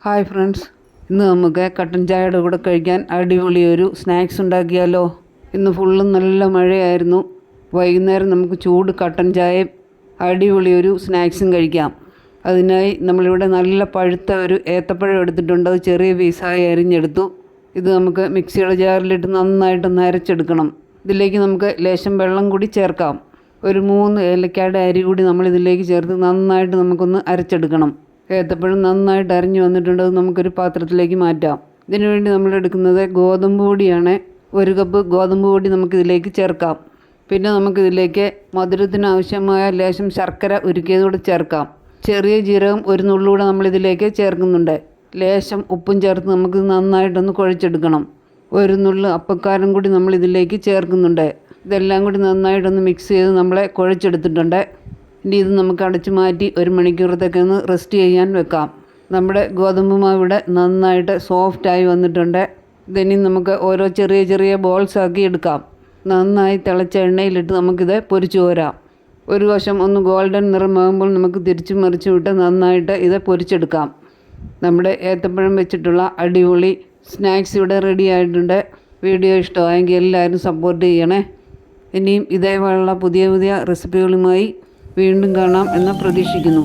Hi friends, ഇന്ന് നമുക്ക് കട്ടൻ ചായയുടെ കൂടെ കഴിക്കാൻ അടിപൊളി ഒരു സ്നാക്സ് ഉണ്ടാക്കിയാലോ. ഇന്ന് ഫുള്ളും നല്ല മഴയായിരുന്നു. വൈകുന്നേരം നമുക്ക് ചൂട് കട്ടൻ ചായയും അടിപൊളി ഒരു സ്നാക്സും കഴിക്കാം. അതിനായി നമ്മളിവിടെ നല്ല പഴുത്ത ഒരു ഏത്തപ്പഴം എടുത്തിട്ടുണ്ട്. അത് ചെറിയ പീസായി അരിഞ്ഞെടുത്തു. ഇത് നമുക്ക് മിക്സിയുടെ ജാറിലിട്ട് നന്നായിട്ടൊന്ന് അരച്ചെടുക്കണം. ഇതിലേക്ക് നമുക്ക് ലേശം വെള്ളം കൂടി ചേർക്കാം. ഒരു 3 ഏലക്കയുടെ അരി കൂടി നമ്മളിതിലേക്ക് ചേർത്ത് നന്നായിട്ട് നമുക്കൊന്ന് അരച്ചെടുക്കണം. ഏത്തപ്പഴം നന്നായിട്ട് അരിഞ്ഞു വന്നിട്ടുണ്ട്. അത് നമുക്കൊരു പാത്രത്തിലേക്ക് മാറ്റാം. ഇതിനു വേണ്ടി നമ്മൾ എടുക്കുന്നത് ഗോതമ്പ് പൊടിയാണ്. 1 കപ്പ് ഗോതമ്പ് പൊടി നമുക്കിതിലേക്ക് ചേർക്കാം. പിന്നെ നമുക്കിതിലേക്ക് മധുരത്തിന് ആവശ്യമായ ലേശം ശർക്കര ഉരുക്കിയതുകൂടെ ചേർക്കാം. ചെറിയ ജീരകം 1 നുള്ളൂടെ നമ്മളിതിലേക്ക് ചേർക്കുന്നുണ്ട്. ലേശം ഉപ്പും ചേർത്ത് നമുക്ക് നന്നായിട്ടൊന്ന് കുഴച്ചെടുക്കണം. 1 നുള്ളു അപ്പക്കാരം കൂടി നമ്മളിതിലേക്ക് ചേർക്കുന്നുണ്ട്. ഇതെല്ലാം കൂടി നന്നായിട്ടൊന്ന് മിക്സ് ചെയ്ത് നമ്മളെ കുഴച്ചെടുത്തിട്ടുണ്ട്. ഇനി ഇത് നമുക്ക് അടച്ചു മാറ്റി 1 മണിക്കൂറത്തേക്ക് ഒന്ന് റെസ്റ്റ് ചെയ്യാൻ വെക്കാം. നമ്മുടെ ഗോതമ്പ് മാവ് ഇവിടെ നന്നായിട്ട് സോഫ്റ്റായി വന്നിട്ടുണ്ട്. ഇതിനി നമുക്ക് ഓരോ ചെറിയ ചെറിയ ബോൾസ് ആക്കി എടുക്കാം. നന്നായി തിളച്ച എണ്ണയിലിട്ട് നമുക്കിത് പൊരിച്ചു കോരാം. ഒരു വശം ഒന്ന് ഗോൾഡൻ നിറമാകുമ്പോൾ നമുക്ക് തിരിച്ചു മറിച്ചു വിട്ട് നന്നായിട്ട് ഇത് പൊരിച്ചെടുക്കാം. നമ്മുടെ ഏത്തപ്പഴം വെച്ചിട്ടുള്ള അടിപൊളി സ്നാക്സ് ഇവിടെ റെഡി ആയിട്ടുണ്ട്. വീഡിയോ ഇഷ്ടമായെങ്കിൽ എല്ലാവരും സപ്പോർട്ട് ചെയ്യണേ. ഇനിയും ഇതേപോലുള്ള പുതിയ പുതിയ റെസിപ്പികളുമായി വീണ്ടും കാണാം എന്ന് പ്രതീക്ഷിക്കുന്നു.